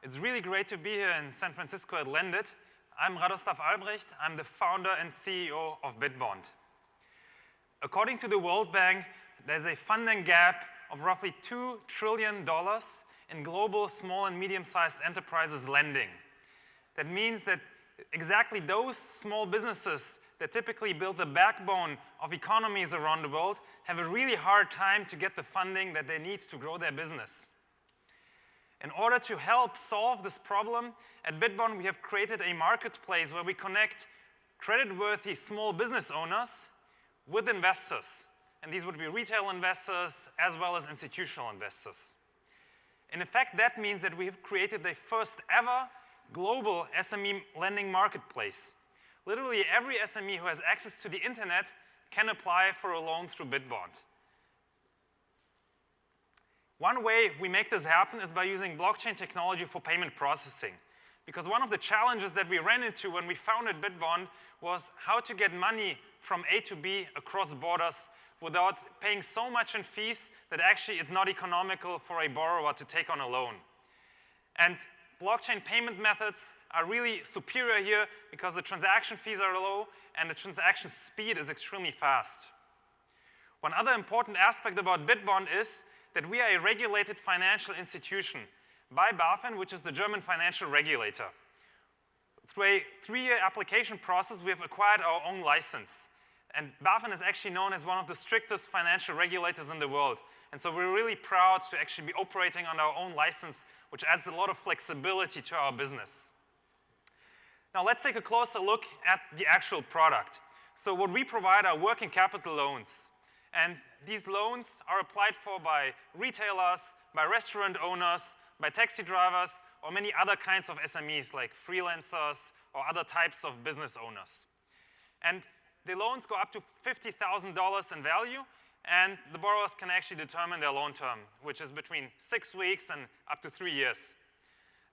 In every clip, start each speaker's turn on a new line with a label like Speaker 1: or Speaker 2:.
Speaker 1: It's really great to be here in San Francisco at Lendit. I'm Radoslav Albrecht. I'm the founder and CEO of BitBond. According to the World Bank, there's a funding gap of roughly $2 trillion in global small and medium-sized enterprises lending. That means that exactly those small businesses that typically build the backbone of economies around the world have a really hard time to get the funding that they need to grow their business. In order to help solve this problem, at BitBond we have created a marketplace where we connect creditworthy small business owners with investors. And these would be retail investors as well as institutional investors. In effect, that means that we have created the first ever global SME lending marketplace. Literally every SME who has access to the internet can apply for a loan through BitBond. One way we make this happen is by using blockchain technology for payment processing. Because one of the challenges that we ran into when we founded BitBond was how to get money from A to B across borders without paying so much in fees that actually it's not economical for a borrower to take on a loan. And blockchain payment methods are really superior here because the transaction fees are low and the transaction speed is extremely fast. One other important aspect about BitBond is that we are a regulated financial institution by BaFin, which is the German financial regulator. Through a 3-year application process, we have acquired our own license. And BaFin is actually known as one of the strictest financial regulators in the world. And so we're really proud to actually be operating on our own license, which adds a lot of flexibility to our business. Now let's take a closer look at the actual product. So what we provide are working capital loans. And these loans are applied for by retailers, by restaurant owners, by taxi drivers, or many other kinds of SMEs like freelancers or other types of business owners. And the loans go up to $50,000 in value, and the borrowers can actually determine their loan term, which is between 6 weeks and up to 3 years.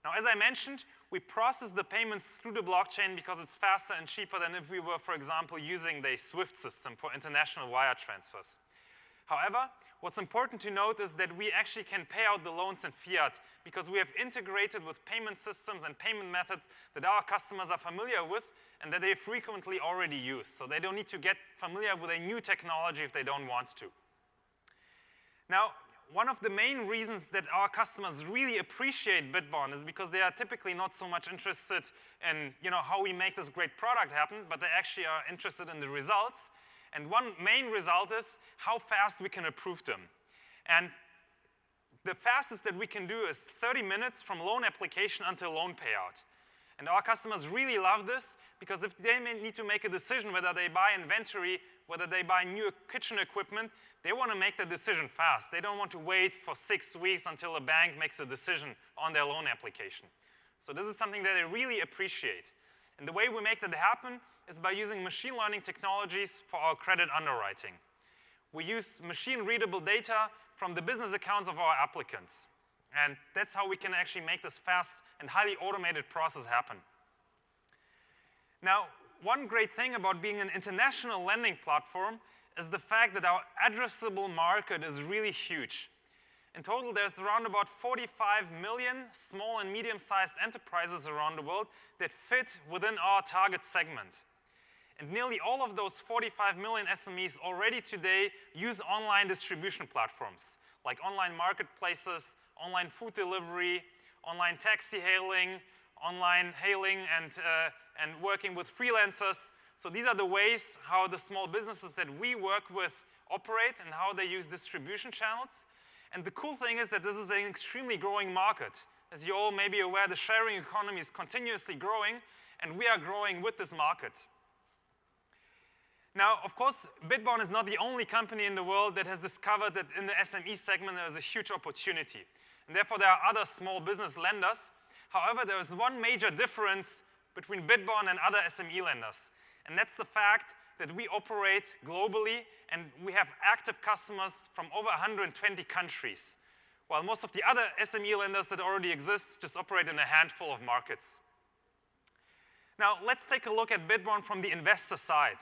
Speaker 1: Now, as I mentioned, we process the payments through the blockchain because it's faster and cheaper than if we were, for example, using the SWIFT system for international wire transfers. However, what's important to note is that we actually can pay out the loans in fiat because we have integrated with payment systems and payment methods that our customers are familiar with and that they frequently already use. So they don't need to get familiar with a new technology if they don't want to. Now, one of the main reasons that our customers really appreciate BitBond is because they are typically not so much interested in how we make this great product happen, but they actually are interested in the results. And one main result is how fast we can approve them. And the fastest that we can do is 30 minutes from loan application until loan payout. And our customers really love this because if they need to make a decision whether they buy inventory, whether they buy new kitchen equipment, they want to make the decision fast. They don't want to wait for 6 weeks until a bank makes a decision on their loan application. So this is something that they really appreciate. And the way we make that happen is by using machine learning technologies for our credit underwriting. We use machine-readable data from the business accounts of our applicants. And that's how we can actually make this fast and highly automated process happen. Now, one great thing about being an international lending platform is the fact that our addressable market is really huge. In total, there's around about 45 million small and medium-sized enterprises around the world that fit within our target segment. And nearly all of those 45 million SMEs already today use online distribution platforms, like online marketplaces, online food delivery, online taxi hailing, online hailing, and working with freelancers. So these are the ways how the small businesses that we work with operate and how they use distribution channels. And the cool thing is that this is an extremely growing market. As you all may be aware, the sharing economy is continuously growing, and we are growing with this market. Now, of course, BitBond is not the only company in the world that has discovered that in the SME segment there is a huge opportunity. And therefore, there are other small business lenders. However, there is one major difference between BitBond and other SME lenders. And that's the fact that we operate globally and we have active customers from over 120 countries, while most of the other SME lenders that already exist just operate in a handful of markets. Now, let's take a look at BitBond from the investor side.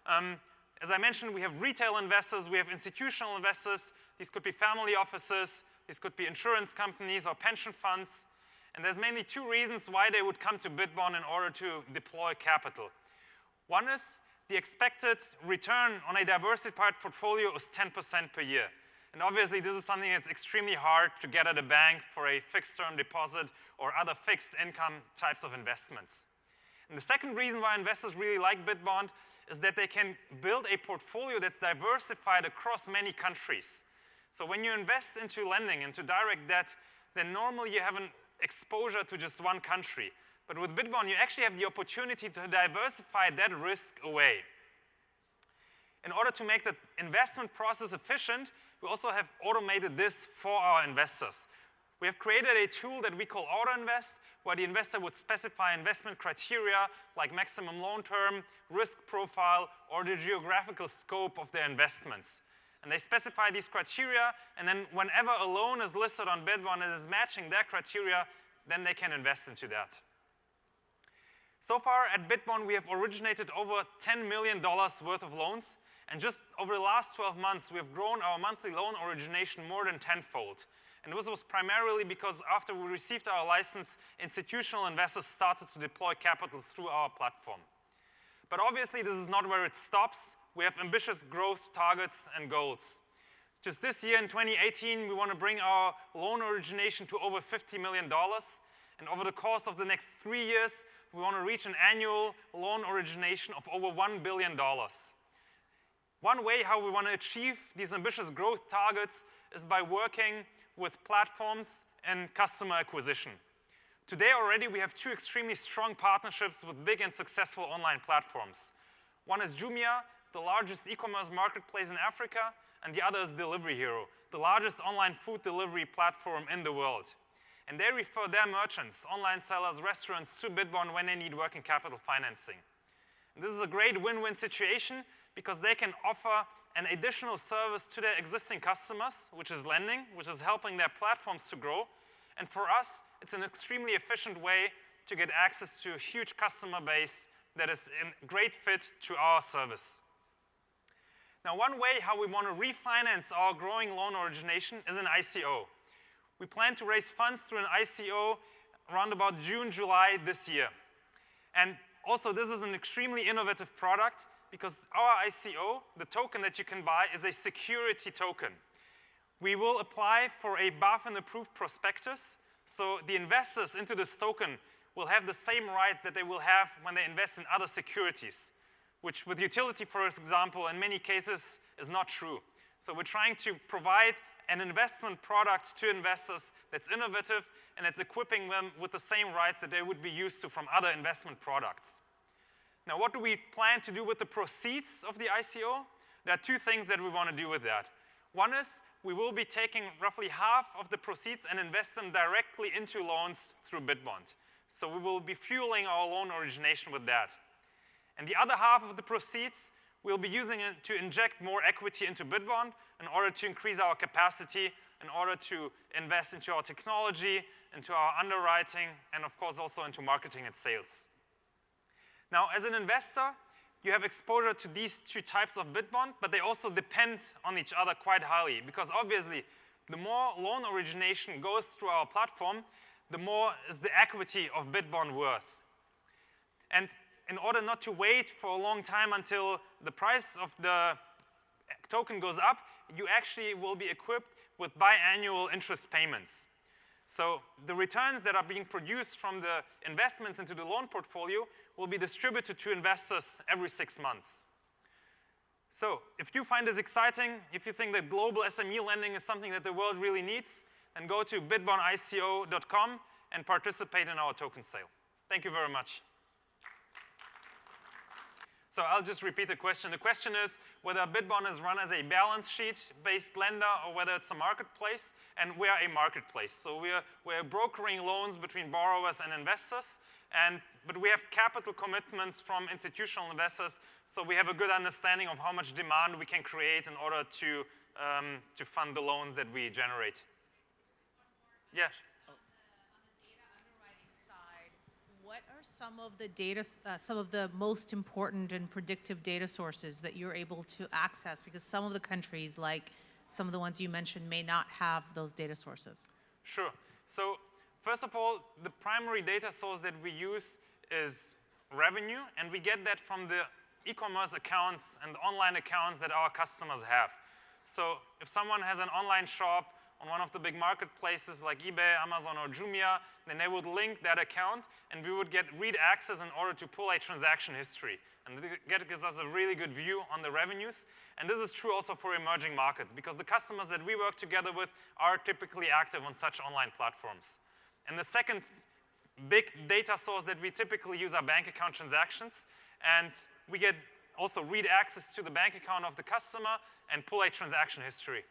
Speaker 1: As I mentioned, we have retail investors, we have institutional investors. These could be family offices, these could be insurance companies or pension funds. And there's mainly two reasons why they would come to BitBond in order to deploy capital. One is the expected return on a diversified portfolio is 10% per year. And obviously, this is something that's extremely hard to get at a bank for a fixed-term deposit or other fixed income types of investments. And the second reason why investors really like BitBond is that they can build a portfolio that's diversified across many countries. So when you invest into lending, into direct debt, then normally you have an exposure to just one country. But with BitBond, you actually have the opportunity to diversify that risk away. In order to make the investment process efficient, we also have automated this for our investors. We have created a tool that we call AutoInvest, where the investor would specify investment criteria like maximum loan term, risk profile, or the geographical scope of their investments. And they specify these criteria, and then whenever a loan is listed on BitBond and is matching their criteria, then they can invest into that. So far at BitBond, we have originated over $10 million worth of loans, and just over the last 12 months, we have grown our monthly loan origination more than tenfold. And this was primarily because after we received our license, institutional investors started to deploy capital through our platform. But obviously, this is not where it stops. We have ambitious growth targets and goals. Just this year in 2018, we want to bring our loan origination to over $50 million. And over the course of the next 3 years, we want to reach an annual loan origination of over $1 billion. One way how we want to achieve these ambitious growth targets is by working with platforms and customer acquisition. Today already, we have two extremely strong partnerships with big and successful online platforms. One is Jumia, the largest e-commerce marketplace in Africa, and the other is Delivery Hero, the largest online food delivery platform in the world. And they refer their merchants, online sellers, restaurants, to BitBond when they need working capital financing. And this is a great win-win situation because they can offer an additional service to their existing customers, which is lending, which is helping their platforms to grow. And for us, it's an extremely efficient way to get access to a huge customer base that is a great fit to our service. Now, one way how we want to refinance our growing loan origination is an ICO. We plan to raise funds through an ICO around about June, July this year. And also, this is an extremely innovative product because our ICO, the token that you can buy, is a security token. We will apply for a BaFin-approved prospectus, so the investors into this token will have the same rights that they will have when they invest in other securities, which with utility, for example, in many cases is not true. So we're trying to provide an investment product to investors that's innovative and it's equipping them with the same rights that they would be used to from other investment products. Now, what do we plan to do with the proceeds of the ICO? There are two things that we want to do with that. One is we will be taking roughly half of the proceeds and invest them directly into loans through BitBond. So we will be fueling our loan origination with that. And the other half of the proceeds, we'll be using it to inject more equity into BitBond in order to increase our capacity, in order to invest into our technology, into our underwriting, and of course also into marketing and sales. Now, as an investor, you have exposure to these two types of BitBond, but they also depend on each other quite highly because obviously, the more loan origination goes through our platform, the more is the equity of BitBond worth. And in order not to wait for a long time until the price of the token goes up, you actually will be equipped with biannual interest payments. So the returns that are being produced from the investments into the loan portfolio will be distributed to investors every 6 months. So if you find this exciting, if you think that global SME lending is something that the world really needs, then go to bitbondico.com and participate in our token sale. Thank you very much. So I'll just repeat the question. The question is whether BitBond is run as a balance sheet-based lender or whether it's a marketplace, and we are a marketplace. So we're brokering loans between borrowers and investors, but we have capital commitments from institutional investors, so we have a good understanding of how much demand we can create in order to fund the loans that we generate. Yes.
Speaker 2: What are some of the most important and predictive data sources that you're able to access? Because some of the countries, like some of the ones you mentioned, may not have those data sources.
Speaker 1: Sure. So First of all, the primary data source that we use is revenue, and we get that from the e-commerce accounts and online accounts that our customers have. So if someone has an online shop on one of the big marketplaces like eBay, Amazon, or Jumia, then they would link that account, and we would get read access in order to pull a transaction history. And that gives us a really good view on the revenues. And this is true also for emerging markets, because the customers that we work together with are typically active on such online platforms. And the second big data source that we typically use are bank account transactions. And we get also read access to the bank account of the customer and pull a transaction history.